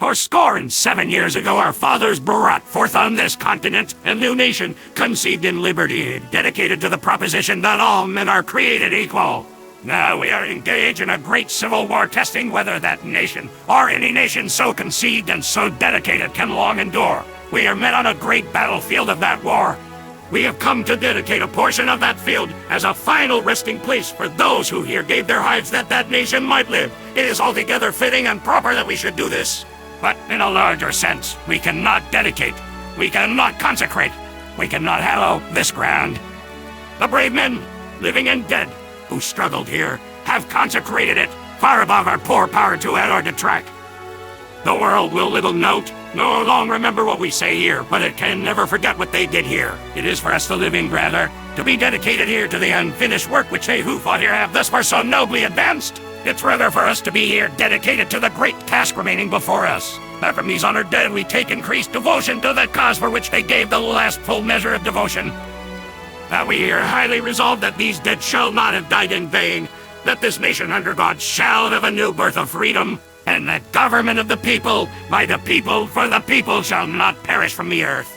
Fourscore and 7 years ago, our fathers brought forth on this continent a new nation, conceived in liberty, dedicated to the proposition that all men are created equal. Now we are engaged in a great civil war, testing whether that nation, or any nation so conceived and so dedicated, can long endure. We are met on a great battlefield of that war. We have come to dedicate a portion of that field as a final resting place for those who here gave their lives that that nation might live. It is altogether fitting and proper that we should do this. But in a larger sense, we cannot dedicate, we cannot consecrate, we cannot hallow this ground. The brave men, living and dead, who struggled here, have consecrated it, far above our poor power to add or detract. The world will little note, nor long remember what we say here, but it can never forget what they did here. It is for us the living, rather, to be dedicated here to the unfinished work which they who fought here have thus far so nobly advanced. It's rather for us to be here dedicated to the great task remaining before us. That from these honored dead we take increased devotion to the cause for which they gave the last full measure of devotion. That we here highly resolve that these dead shall not have died in vain, that this nation under God shall have a new birth of freedom, and that government of the people, by the people, for the people shall not perish from the earth.